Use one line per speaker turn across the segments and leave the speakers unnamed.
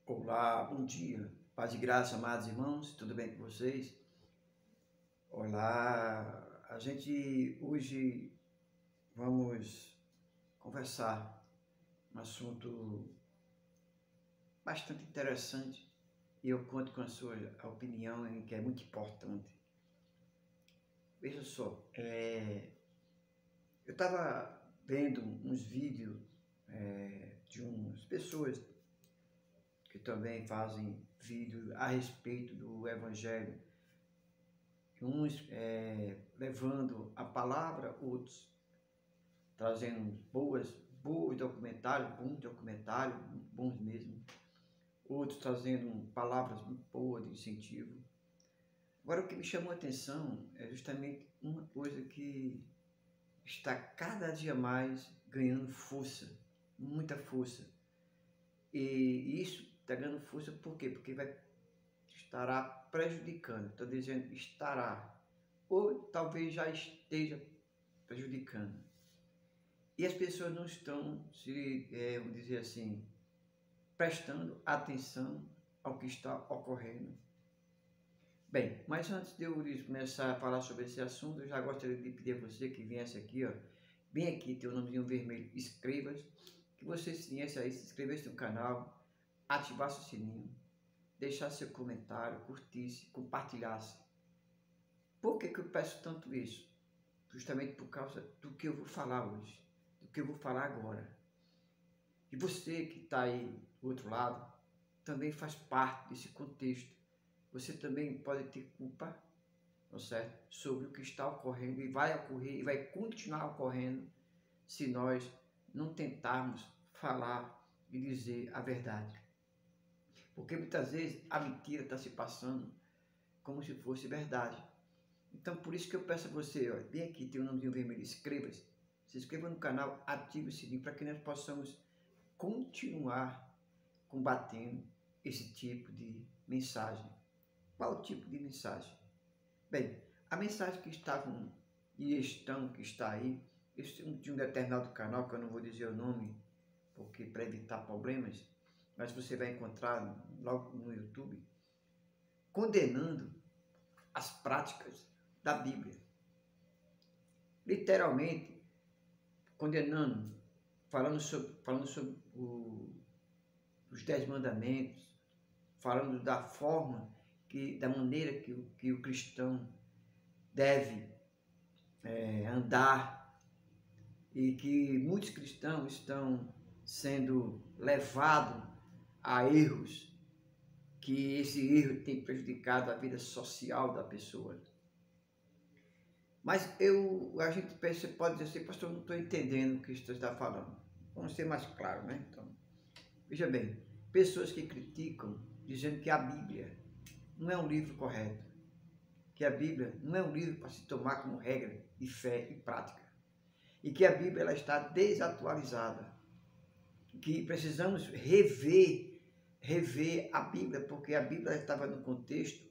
Olá, bom dia. Paz e graça, amados irmãos, tudo bem com vocês? Olá, a gente hoje vamos conversar um assunto bastante interessante e eu conto com a sua opinião, que é muito importante. Veja só, eu estava vendo uns vídeos de umas pessoas que também fazem vídeo a respeito do Evangelho, uns levando a palavra, outros trazendo bons documentários, bons mesmo, outros trazendo palavras muito boas de incentivo. Agora, o que me chamou a atenção é justamente uma coisa que está cada dia mais ganhando força, muita força. E isso está ganhando força por quê? Porque estará prejudicando, estou dizendo estará, ou talvez já esteja prejudicando. E as pessoas não estão, vamos dizer assim, prestando atenção ao que está ocorrendo. Bem, mas antes de eu começar a falar sobre esse assunto, eu já gostaria de pedir a você que viesse aqui, ó, bem aqui, tem o nomezinho vermelho, inscreva-se, que você viesse aí, se inscrevesse no canal, ativasse o sininho, deixasse seu comentário, curtisse, compartilhasse. Por que eu peço tanto isso? Justamente por causa do que eu vou falar hoje, do que eu vou falar agora. E você que está aí do outro lado, também faz parte desse contexto. Você também pode ter culpa, não é certo? Sobre o que está ocorrendo e vai ocorrer e vai continuar ocorrendo se nós não tentarmos falar e dizer a verdade. Porque muitas vezes a mentira está se passando como se fosse verdade. Então, por isso que eu peço a você, ó, bem aqui, tem o nomezinho vermelho, inscreva-se. Se inscreva no canal, ative o sininho para que nós possamos continuar combatendo esse tipo de mensagem. Qual tipo de mensagem? Bem, a mensagem que estavam e estão, que está aí, de um determinado canal, que eu não vou dizer o nome, porque para evitar problemas, mas você vai encontrar logo no YouTube, condenando as práticas da Bíblia. Literalmente, condenando, falando sobre os 10 mandamentos, falando da forma, da maneira que o cristão deve andar, e que muitos cristãos estão sendo levados a erros, que esse erro tem prejudicado a vida social da pessoa. Mas a gente pode dizer assim, pastor, eu não estou entendendo o que você está falando. Vamos ser mais claros, né? Então, veja bem, pessoas que criticam, dizendo que a Bíblia não é um livro correto, que a Bíblia não é um livro para se tomar como regra de fé e prática, e que a Bíblia ela está desatualizada, que precisamos rever a Bíblia, porque a Bíblia estava no contexto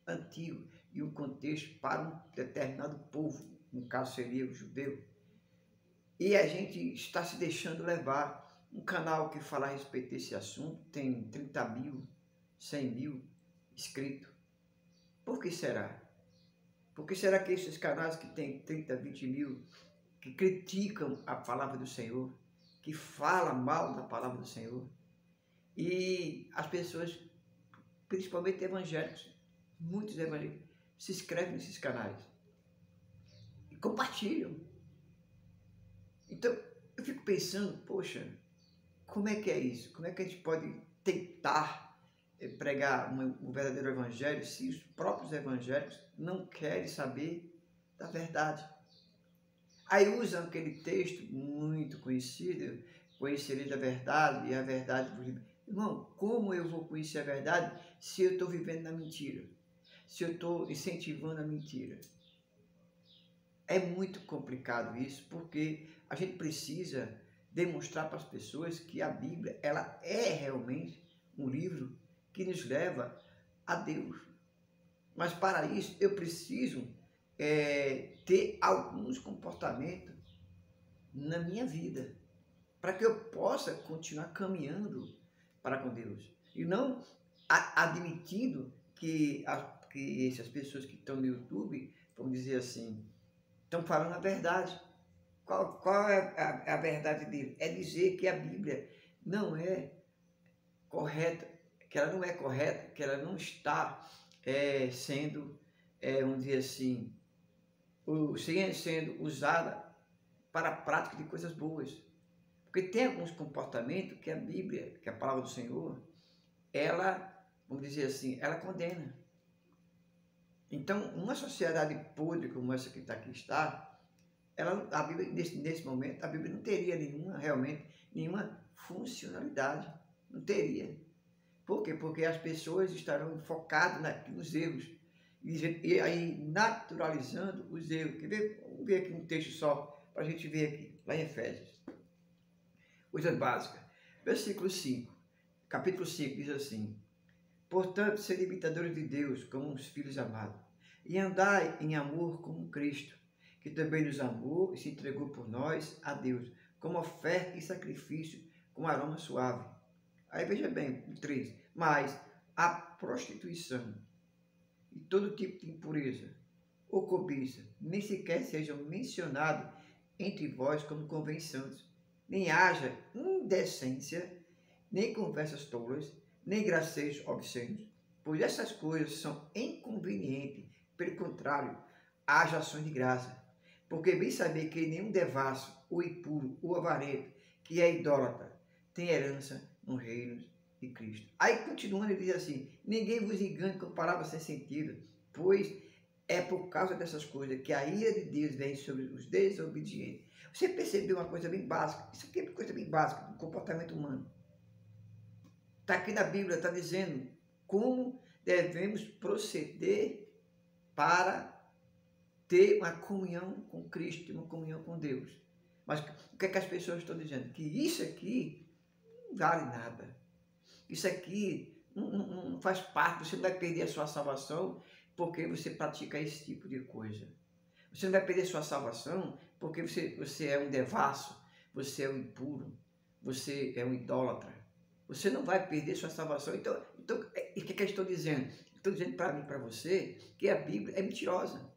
antigo e um contexto para um determinado povo, no caso seria o judeu, e a gente está se deixando levar. Um canal que fala a respeito desse assunto tem 30 mil, 100 mil inscritos. Por que será? Por que será que esses canais que tem 30, 20 mil, que criticam a palavra do Senhor, que falam mal da palavra do Senhor, e as pessoas, principalmente evangélicos, muitos evangélicos, se inscrevem nesses canais e compartilham. Então, eu fico pensando, poxa, como é que é isso? Como é que a gente pode tentar pregar um verdadeiro evangelho se os próprios evangélicos não querem saber da verdade? Aí usam aquele texto muito conhecido, conhecereis a verdade e a verdade vos libertará. Irmão, como eu vou conhecer a verdade se eu estou vivendo na mentira? Se eu estou incentivando a mentira? É muito complicado isso, porque a gente precisa demonstrar para as pessoas que a Bíblia ela é realmente um livro que nos leva a Deus. Mas para isso eu preciso ter alguns comportamentos na minha vida, para que eu possa continuar caminhando para com Deus. e não admitindo que essas pessoas que estão no YouTube, vamos dizer assim, estão falando a verdade. Qual é a verdade dele? É dizer que a Bíblia não é correta, que ela não é correta, que ela não está sendo, vamos dizer assim, sendo usada para a prática de coisas boas. Porque tem alguns comportamentos que a Bíblia, que a palavra do Senhor, ela, vamos dizer assim, ela condena. Então, uma sociedade podre como essa que está, a Bíblia, nesse momento, a Bíblia não teria nenhuma funcionalidade. Não teria. Por quê? Porque as pessoas estarão focadas nos erros. E aí, naturalizando os erros. Vamos ver aqui um texto só, para a gente ver aqui, lá em Efésios. Coisa básica. Versículo 5. Capítulo 5 diz assim: portanto, sede imitadores de Deus, como os filhos amados, e andai em amor como Cristo, que também nos amou e se entregou por nós a Deus, como oferta e sacrifício, com aroma suave. Aí veja bem, o 3. Mas a prostituição e todo tipo de impureza ou cobiça nem sequer sejam mencionados entre vós como convém santos, nem haja indecência, nem conversas tolas, nem gracejos obscenos, pois essas coisas são inconvenientes. Pelo contrário, haja ações de graça, porque bem saber que nenhum devasso, ou impuro, ou avarento, que é idólatra, tem herança no reino de Cristo. Aí continuando, ele diz assim: ninguém vos engane com palavras sem sentido, pois é por causa dessas coisas que a ira de Deus vem sobre os desobedientes. Você percebeu uma coisa bem básica? Isso aqui é uma coisa bem básica do comportamento humano. Está aqui na Bíblia, está dizendo como devemos proceder para ter uma comunhão com Cristo, uma comunhão com Deus. Mas o que é que as pessoas estão dizendo? Que isso aqui não vale nada. Isso aqui não faz parte, você não vai perder a sua salvação porque você pratica esse tipo de coisa. Você não vai perder a sua salvação porque você é um devasso, você é um impuro, você é um idólatra. Você não vai perder sua salvação. Então o que eu estou dizendo? Estou dizendo para mim, para você, que a Bíblia é mentirosa.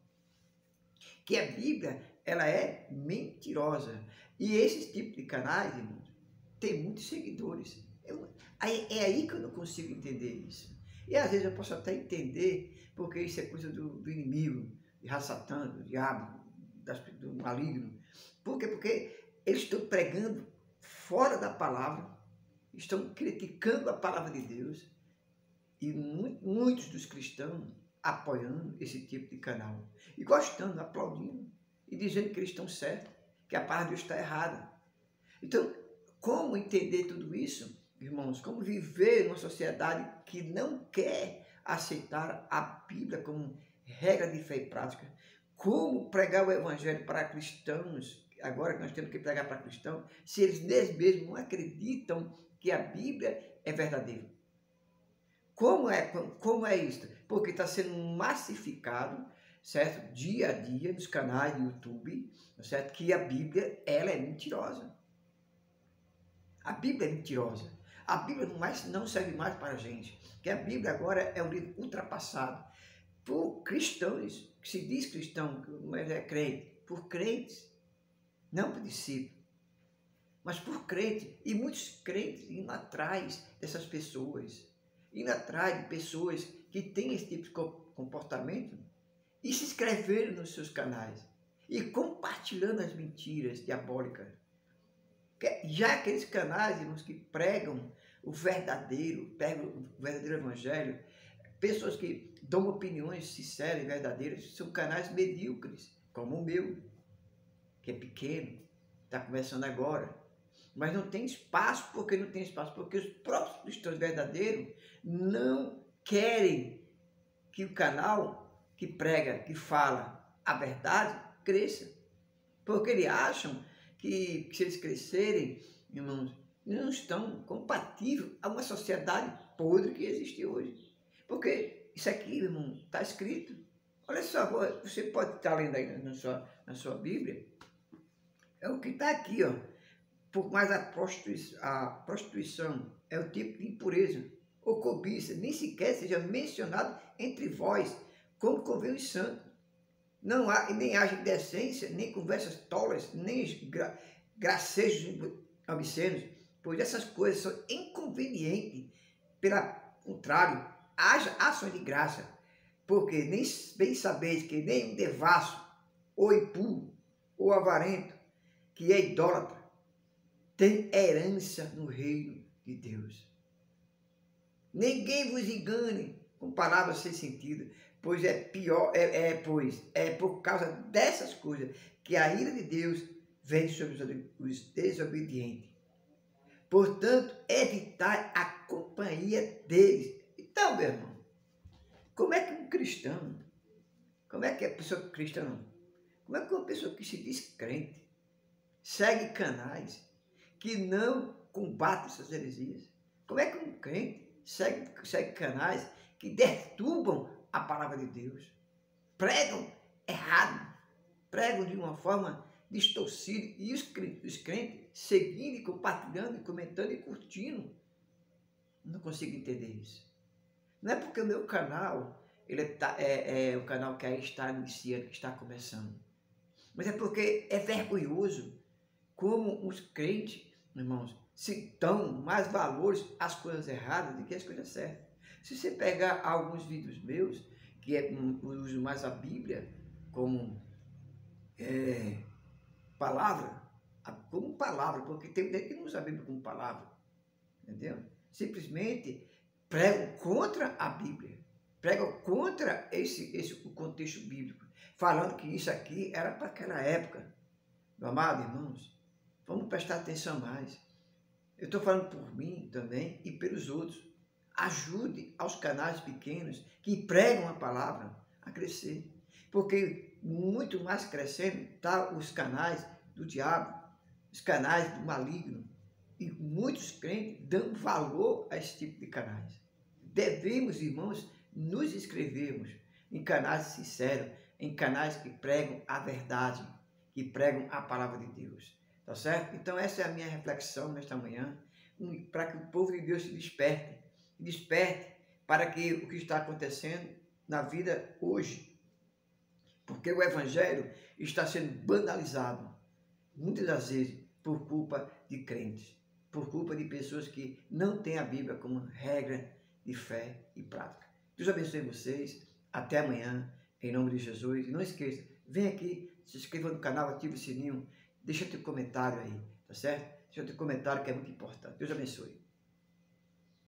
Que a Bíblia, ela é mentirosa. E esse tipo de canais, irmãos, tem muitos seguidores. É aí que eu não consigo entender isso. E às vezes eu posso até entender, porque isso é coisa do inimigo, de Satã, do diabo, do maligno. Por quê? Porque eles estão pregando fora da palavra, estão criticando a palavra de Deus, e muitos dos cristãos apoiando esse tipo de canal, e gostando, aplaudindo, e dizendo que eles estão certos, que a palavra de Deus está errada. Então, como entender tudo isso, irmãos? Como viver numa sociedade que não quer aceitar a Bíblia como regra de fé e prática? Como pregar o Evangelho para cristãos, agora que nós temos que pregar para cristãos, se eles mesmos não acreditam que a Bíblia é verdadeira? Como é isso? Porque está sendo massificado, certo? Dia a dia nos canais do YouTube, certo? Que a Bíblia, ela é mentirosa. A Bíblia é mentirosa. A Bíblia não serve mais para a gente. Que a Bíblia agora é um livro ultrapassado por cristãos, que se diz cristão, mas é crente, por crentes, não por discípulos, mas por crentes. E muitos crentes indo atrás dessas pessoas, indo atrás de pessoas que têm esse tipo de comportamento e se inscreveram nos seus canais e compartilhando as mentiras diabólicas. Já aqueles canais, irmãos, que pregam o verdadeiro evangelho, pessoas que dão opiniões sinceras e verdadeiras, são canais medíocres, como o meu, que é pequeno, está começando agora. Mas não tem espaço. Por que não tem espaço? Porque os próprios cristãos verdadeiros não querem que o canal que prega, que fala a verdade, cresça. Porque eles acham que se eles crescerem, irmãos, não estão compatíveis a uma sociedade podre que existe hoje. Porque isso aqui, irmão, está escrito. Olha só, você pode estar lendo aí na sua Bíblia. É o que está aqui, ó. Por mais a prostituição é o tipo de impureza ou cobiça, nem sequer seja mencionado entre vós, como convém os santos. Não há, nem haja indecência, nem conversas tolas, nem gracejos obscenos, pois essas coisas são inconvenientes. Pelo contrário, haja ações de graça, porque nem bem sabeis que nem um devasso, ou impuro, ou avarento, que é idólatra, tem herança no reino de Deus. Ninguém vos engane com palavras sem sentido, pois é pior, pois é por causa dessas coisas que a ira de Deus vem sobre os desobedientes. Portanto, evitai a companhia deles. Então, meu irmão, como é que um cristão, como é que é pessoa cristã, como é que uma pessoa que se diz crente segue canais que não combatem essas heresias? Como é que um crente segue canais que perturbam a palavra de Deus, pregam errado, pregam de uma forma distorcida, e os crentes seguindo e compartilhando, e comentando e curtindo? Não consigo entender isso. Não é porque o meu canal é um canal que aí está iniciando, que está começando, mas é porque é vergonhoso como os crentes, irmãos, se dão mais valores às coisas erradas do que às coisas certas. Se você pegar alguns vídeos meus, que eu uso mais a Bíblia como palavra, porque tem gente que não usa a Bíblia como palavra, entendeu? Simplesmente pregam contra a Bíblia, pregam contra o contexto bíblico, falando que isso aqui era para aquela época. Meu amado, irmãos, vamos prestar atenção mais. Eu estou falando por mim também e pelos outros. Ajude aos canais pequenos que pregam a palavra a crescer, porque muito mais crescendo tá os canais do diabo, os canais do maligno, e muitos crentes dão valor a esse tipo de canais. Devemos, irmãos, nos inscrevermos em canais sinceros, em canais que pregam a verdade, que pregam a palavra de Deus. Tá certo? Então essa é a minha reflexão nesta manhã, para que o povo de Deus se desperte para que o que está acontecendo na vida hoje, porque o evangelho está sendo banalizado muitas das vezes por culpa de crentes, por culpa de pessoas que não têm a Bíblia como regra de fé e prática. Deus abençoe vocês, até amanhã, em nome de Jesus. E não esqueça, vem aqui, se inscreva no canal, ative o sininho, deixa teu comentário aí, tá certo? Deixa teu comentário que é muito importante. Deus abençoe.